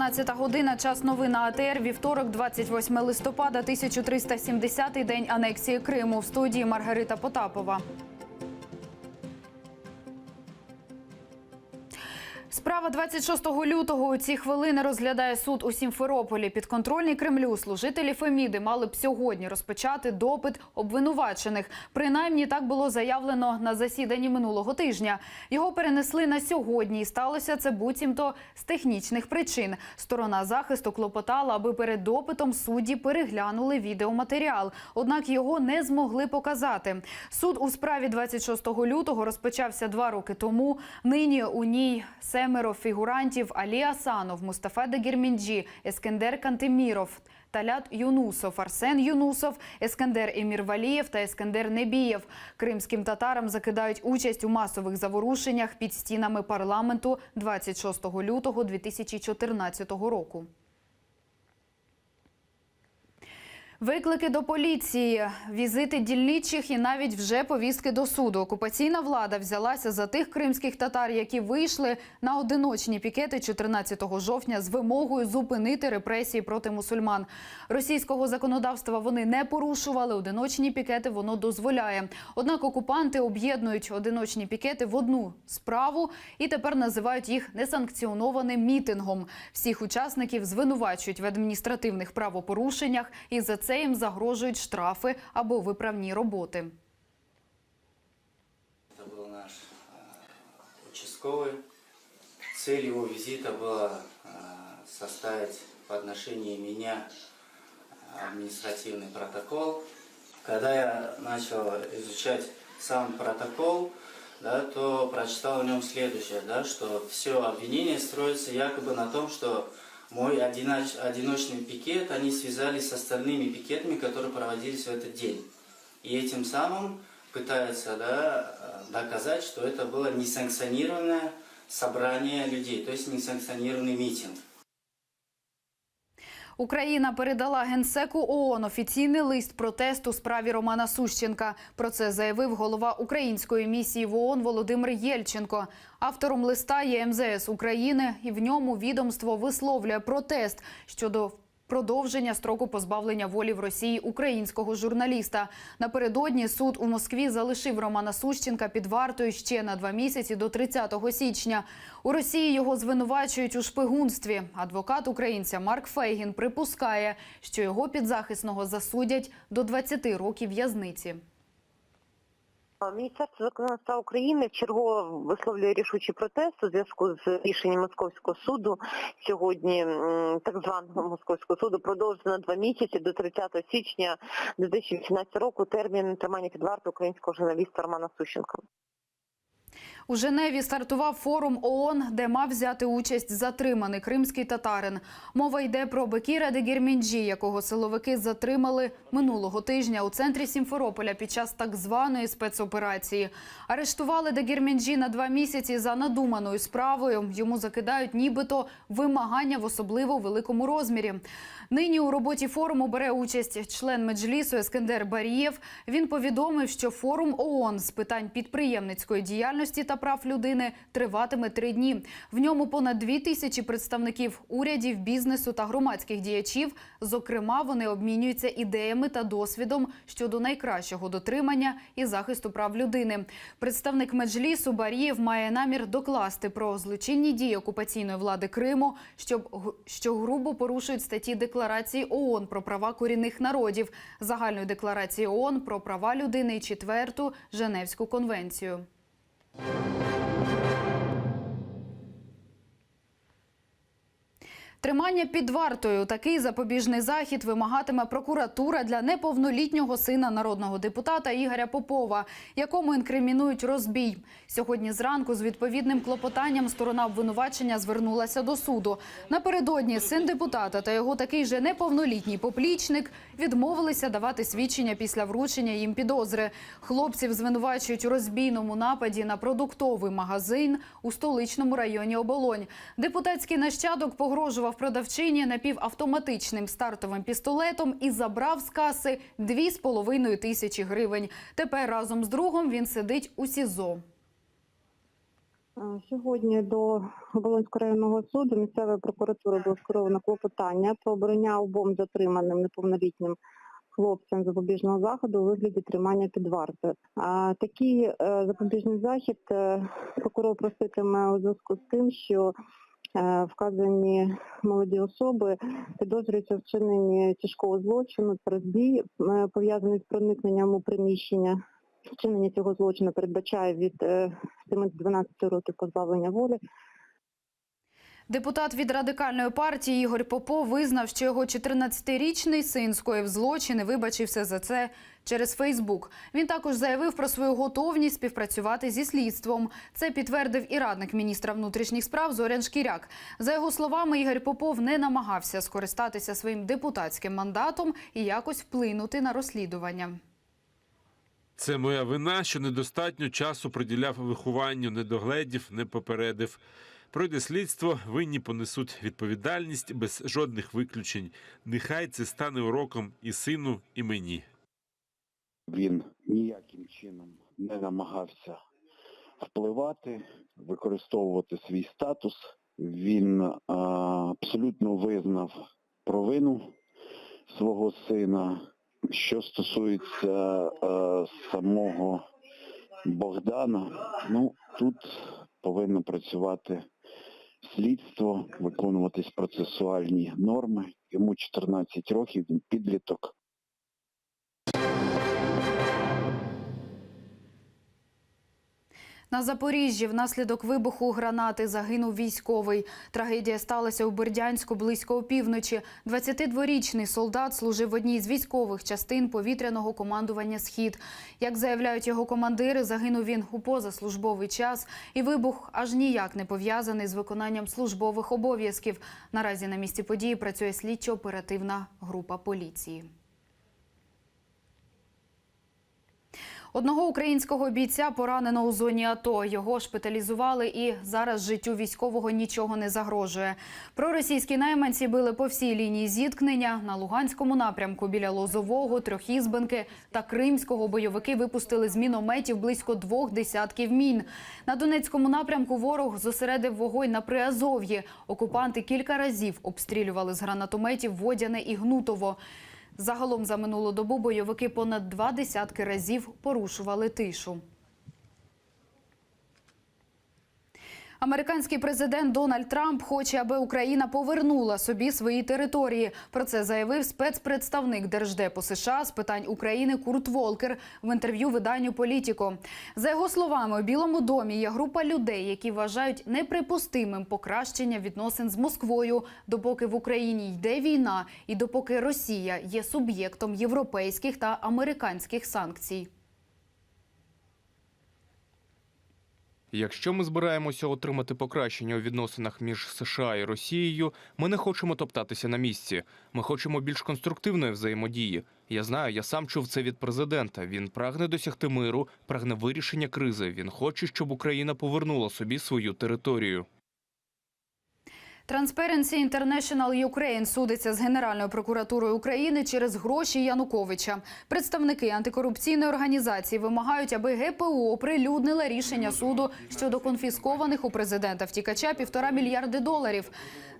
12 година, час новин на АТР, вівторок, 28 листопада, 1370-й день анексії Криму. В студії Маргарита Потапова. Справа 26 лютого у ці хвилини розглядає суд у Сімферополі. Підконтрольні Кремлю служителі Феміди мали б сьогодні розпочати допит обвинувачених. Принаймні, так було заявлено на засіданні минулого тижня. Його перенесли на сьогодні, і сталося це буцімто з технічних причин. Сторона захисту клопотала, аби перед допитом судді переглянули відеоматеріал. Однак його не змогли показати. Суд у справі 26 лютого розпочався 2 роки тому. Нині у ній 7 фігурантів: Алі Асанов, Мустафа Дегерменджі, Ескендер Кантеміров, Талят Юнусов, Арсен Юнусов, Ескендер Емірвалієв та Ескендер Небієв. Кримським татарам закидають участь у масових заворушеннях під стінами парламенту 26 лютого 2014 року. Виклики до поліції, візити дільничих і навіть вже повістки до суду. Окупаційна влада взялася за тих кримських татар, які вийшли на одиночні пікети 14 жовтня з вимогою зупинити репресії проти мусульман. Російського законодавства вони не порушували, одиночні пікети воно дозволяє. Однак окупанти об'єднують одиночні пікети в одну справу і тепер називають їх несанкціонованим мітингом. Всіх учасників звинувачують в адміністративних правопорушеннях і за це їм загрожують штрафи або виправні роботи. Це був наш участковый. Цель его визита была составить по отношению меня административный протокол. Когда я начал изучать сам протокол, то прочитал в нем следующее, что все обвинение строится якобы на том, что мой одиночный пикет они связали с остальными пикетами, которые проводились в этот день. И этим самым пытаются доказать, что это было несанкционированное собрание людей, то есть несанкционированный митинг. Україна передала Генсеку ООН офіційний лист протесту у справі Романа Сущенка. Про це заявив голова української місії в ООН Володимир Єльченко. Автором листа є МЗС України, і в ньому відомство висловлює протест щодо продовження строку позбавлення волі в Росії українського журналіста. Напередодні суд у Москві залишив Романа Сущенка під вартою ще на 2 місяці до 30 січня. У Росії його звинувачують у шпигунстві. Адвокат українця Марк Фейгін припускає, що його підзахисного засудять до 20 років в'язниці. Міністерство закордонних справ України вчергово висловлює рішучий протест у зв'язку з рішенням Московського суду. Сьогодні так званого Московського суду продовжено на 2 місяці до 30 січня 2018 року термін тримання під вартою українського журналіста Романа Сущенка. У Женеві стартував форум ООН, де мав взяти участь затриманий кримський татарин. Мова йде про Бекіра Дегерменджі, якого силовики затримали минулого тижня у центрі Сімферополя під час так званої спецоперації. Арештували Дегерменджі на 2 місяці за надуманою справою. Йому закидають нібито вимагання в особливо великому розмірі. Нині у роботі форуму бере участь член Меджлісу Ескендер Барієв. Він повідомив, що форум ООН з питань підприємницької діяльності та прав людини триватиме 3 дні. В ньому понад 2000 представників урядів, бізнесу та громадських діячів. Зокрема, вони обмінюються ідеями та досвідом щодо найкращого дотримання і захисту прав людини. Представник Меджлісу Барієв має намір докласти про злочинні дії окупаційної влади Криму, що грубо порушують статті Декларації ООН про права корінних народів, Загальної декларації ООН про права людини і 4-ту Женевську конвенцію. Тримання під вартою – такий запобіжний захід вимагатиме прокуратура для неповнолітнього сина народного депутата Ігоря Попова, якому інкримінують розбій. Сьогодні зранку з відповідним клопотанням сторона обвинувачення звернулася до суду. Напередодні син депутата та його такий же неповнолітній поплічник відмовилися давати свідчення після вручення їм підозри. Хлопців звинувачують у розбійному нападі на продуктовий магазин у столичному районі Оболонь. Депутатський нащадок погрожував продавчині напівавтоматичним стартовим пістолетом і забрав з каси 2,5 тисячі гривень. Тепер разом з другом він сидить у СІЗО. Сьогодні до Оболонського районного суду місцевої прокуратури було скеровано клопотання про обрання обом затриманим неповнолітнім хлопцям запобіжного заходу у вигляді тримання під вартою. Такий запобіжний захід прокурор проситиме у зв'язку з тим, що вказані молоді особи підозрюються в вчиненні тяжкого злочину та розбій, пов'язаний з проникненням у приміщення. Вчинення цього злочину передбачає від 7 до 12 років позбавлення волі. Депутат від Радикальної партії Ігор Попов визнав, що його 14-річний син скоїв злочин і вибачився за це через Фейсбук. Він також заявив про свою готовність співпрацювати зі слідством. Це підтвердив і радник міністра внутрішніх справ Зорян Шкіряк. За його словами, Ігор Попов не намагався скористатися своїм депутатським мандатом і якось вплинути на розслідування. Це моя вина, що недостатньо часу приділяв вихованню, не догледів, не попередив. Пройде слідство, винні понесуть відповідальність без жодних виключень. Нехай це стане уроком і сину, і мені. Він ніяким чином не намагався впливати, використовувати свій статус. Він абсолютно визнав провину свого сина. Що стосується самого Богдана, тут повинно працювати слідство, виконуватись процесуальні норми. Йому 14 років, він підліток. На Запоріжжі внаслідок вибуху гранати загинув військовий. Трагедія сталася у Бердянську близько опівночі. 22-річний солдат служив в одній з військових частин повітряного командування «Схід». Як заявляють його командири, загинув він у позаслужбовий час. І вибух аж ніяк не пов'язаний з виконанням службових обов'язків. Наразі на місці події працює слідчо-оперативна група поліції. Одного українського бійця поранено у зоні АТО. Його шпиталізували і зараз життю військового нічого не загрожує. Проросійські найманці били по всій лінії зіткнення. На Луганському напрямку біля Лозового, Трьохізбенки та Кримського бойовики випустили з мінометів близько 2 десятків мін. На Донецькому напрямку ворог зосередив вогонь на Приазов'ї. Окупанти кілька разів обстрілювали з гранатометів Водяне і Гнутово. Загалом за минулу добу бойовики понад 2 десятки разів порушували тишу. Американський президент Дональд Трамп хоче, аби Україна повернула собі свої території. Про це заявив спецпредставник Держдепу США з питань України Курт Волкер в інтерв'ю виданню «Політіко». За його словами, у Білому домі є група людей, які вважають неприпустимим покращення відносин з Москвою, допоки в Україні йде війна і допоки Росія є суб'єктом європейських та американських санкцій. Якщо ми збираємося отримати покращення у відносинах між США і Росією, ми не хочемо топтатися на місці. Ми хочемо більш конструктивної взаємодії. Я знаю, я сам чув це від президента. Він прагне досягти миру, прагне вирішення кризи. Він хоче, щоб Україна повернула собі свою територію. Transparency International Ukraine судиться з Генеральною прокуратурою України через гроші Януковича. Представники антикорупційної організації вимагають, аби ГПУ оприлюднила рішення суду щодо конфіскованих у президента-втікача $1,5 мільярди.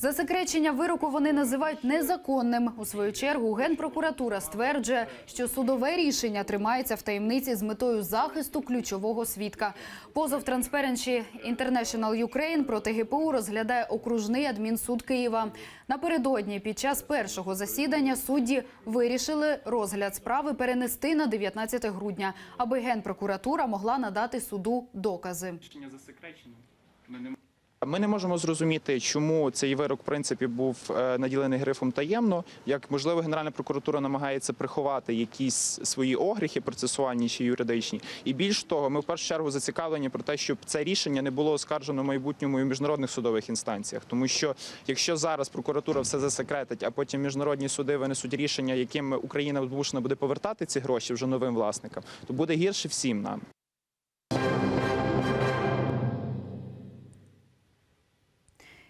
Засекречення вироку вони називають незаконним. У свою чергу Генпрокуратура стверджує, що судове рішення тримається в таємниці з метою захисту ключового свідка. Позов Transparency International Ukraine проти ГПУ розглядає окружний адмінсуд Києва. Напередодні під час першого засідання судді вирішили розгляд справи перенести на 19 грудня, аби Генпрокуратура могла надати суду докази. Ми не можемо зрозуміти, чому цей вирок, в принципі, був наділений грифом таємно. Як, можливо, Генеральна прокуратура намагається приховати якісь свої огріхи процесуальні чи юридичні. І більш того, ми в першу чергу зацікавлені про те, щоб це рішення не було оскаржено в майбутньому і в міжнародних судових інстанціях. Тому що, якщо зараз прокуратура все засекретить, а потім міжнародні суди винесуть рішення, яким Україна змушена буде повертати ці гроші вже новим власникам, то буде гірше всім нам.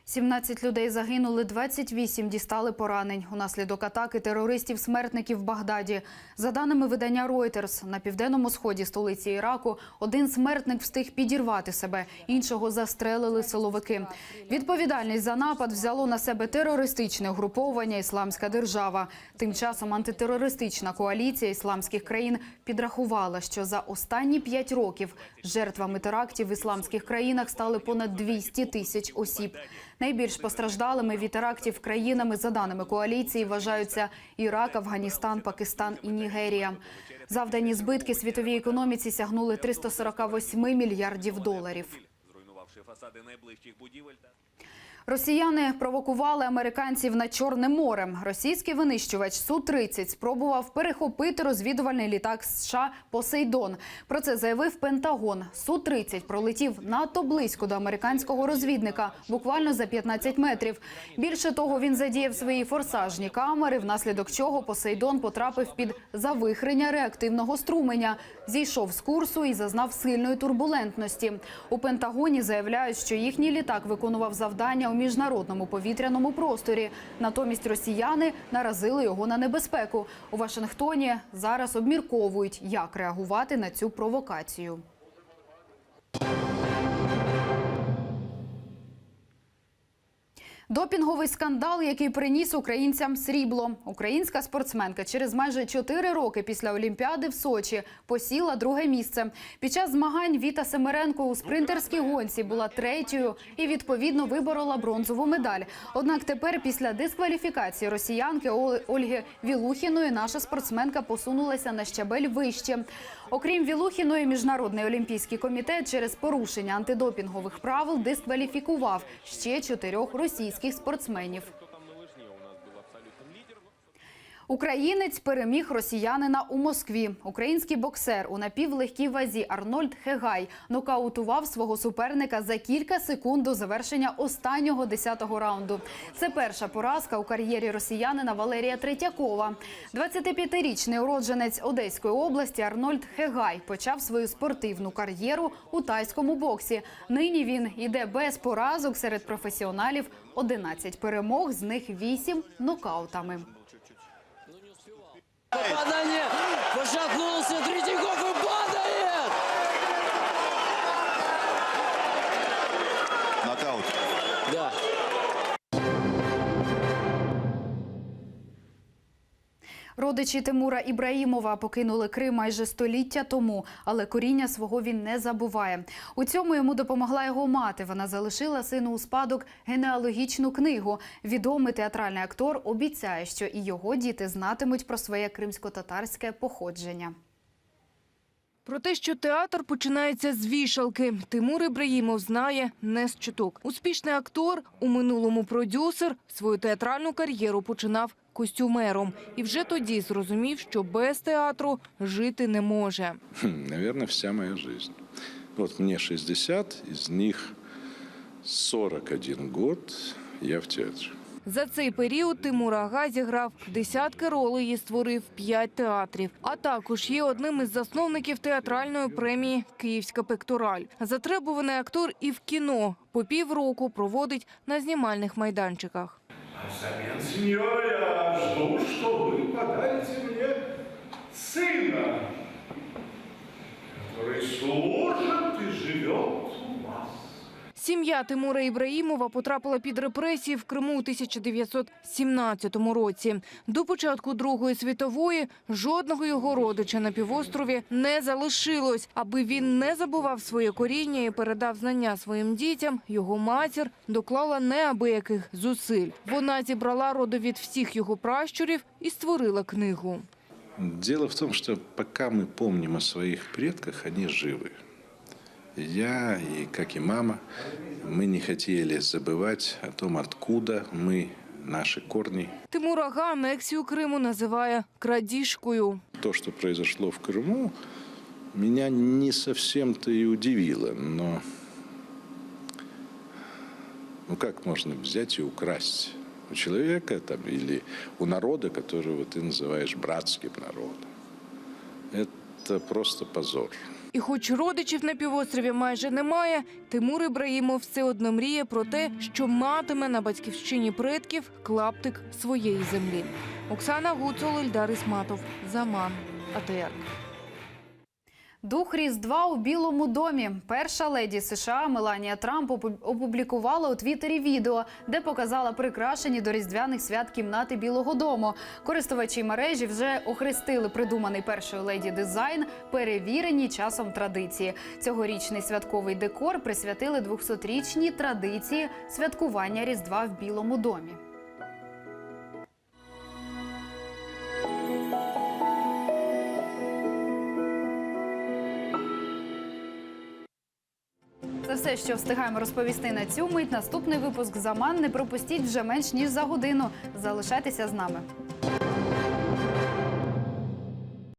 17 людей загинули, 28 дістали поранень унаслідок атаки терористів-смертників в Багдаді. За даними видання Reuters, на південному сході столиці Іраку один смертник встиг підірвати себе, іншого застрелили силовики. Відповідальність за напад взяло на себе терористичне угруповання «Ісламська держава». Тим часом антитерористична коаліція ісламських країн підрахувала, що за останні 5 років жертвами терактів в ісламських країнах стали понад 200 тисяч осіб. Найбільш постраждалими від терактів країнами, за даними коаліції, вважаються Ірак, Афганістан, Пакистан і Нігерія. Завдані збитки світовій економіці сягнули 348 мільярдів доларів. Росіяни провокували американців над Чорним морем. Російський винищувач Су-30 спробував перехопити розвідувальний літак США «Посейдон». Про це заявив Пентагон. Су-30 пролетів надто близько до американського розвідника, буквально за 15 метрів. Більше того, він задіяв свої форсажні камери, внаслідок чого «Посейдон» потрапив під завихрення реактивного струменя, зійшов з курсу і зазнав сильної турбулентності. У Пентагоні заявляють, що їхній літак виконував завдання у міжнародному повітряному просторі. Натомість росіяни наразили його на небезпеку. У Вашингтоні зараз обмірковують, як реагувати на цю провокацію. Допінговий скандал, який приніс українцям срібло. Українська спортсменка через майже 4 роки після Олімпіади в Сочі посіла 2-ге місце. Під час змагань Віта Семеренко у спринтерській гонці була 3-ю і, відповідно, виборола бронзову медаль. Однак тепер, після дискваліфікації росіянки Ольги Вілухіної, наша спортсменка посунулася на щабель вище. Окрім Вілухіної, Міжнародний олімпійський комітет через порушення антидопінгових правил дискваліфікував ще 4 російських спортсменів. Українець переміг росіянина у Москві. Український боксер у напівлегкій вазі Арнольд Хегай нокаутував свого суперника за кілька секунд до завершення останнього 10-го раунду. Це перша поразка у кар'єрі росіянина Валерія Третьякова. 25-річний уродженець Одеської області Арнольд Хегай почав свою спортивну кар'єру у тайському боксі. Нині він іде без поразок серед професіоналів, 11 перемог, з них 8 нокаутами. Попадание, пошатнулся, Третьяков и падает! Нокаут. Да. Родичі Тимура Ібраїмова покинули Крим майже століття тому, але коріння свого він не забуває. У цьому йому допомогла його мати. Вона залишила сину у спадок генеалогічну книгу. Відомий театральний актор обіцяє, що і його діти знатимуть про своє кримсько-татарське походження. Про те, що театр починається з вішалки, Тимур Ібраїмов знає не з чуток. Успішний актор, у минулому продюсер, свою театральну кар'єру починав костюмером. І вже тоді зрозумів, що без театру жити не може. Наверное, вся моя жизнь. Вот мне 60, из них 41 год я в театре. За цей період Тимур Ага зіграв десятки ролей і створив 5 театрів. А також є одним із засновників театральної премії «Київська пектораль». Затребуваний актор і в кіно. По півроку проводить на знімальних майданчиках. Взамен, сеньора, я жду, что вы подарите мне сына, который служит и живет у вас. Сім'я Тимура Ібраїмова потрапила під репресії в Криму у 1917 році. До початку Другої світової жодного його родича на півострові не залишилось. Аби він не забував своє коріння і передав знання своїм дітям, його матір доклала неабияких зусиль. Вона зібрала родовід всіх його пращурів і створила книгу. Дело в том, что пока мы помним о своих предках, они живы. Я, и как и мама, мы не хотели забывать о том, откуда мы, наши корни. Тимур Ага анексію Криму називає крадіжкою. То, что произошло в Крыму, меня не совсем-то и удивило, но как можно взять и украсть у человека там, или у народа, которого ты называешь братским народом? Это просто позор. І хоч родичів на півострові майже немає, Тимур Ібраїмов все одно мріє про те, що матиме на батьківщині предків клаптик своєї землі. Оксана Гуцул, Ільдар Ісматов. Заман. АТР. Дух Різдва у Білому домі. Перша леді США Меланія Трамп опублікувала у Твіттері відео, де показала прикрашені до різдвяних свят кімнати Білого дому. Користувачі мережі вже охрестили придуманий першою леді дизайн, перевірені часом традиції. Цьогорічний святковий декор присвятили 200-річній традиції святкування Різдва в Білому домі. Це все, що встигаємо розповісти на цю мить. Наступний випуск «Заман» не пропустіть вже менш ніж за годину. Залишайтеся з нами.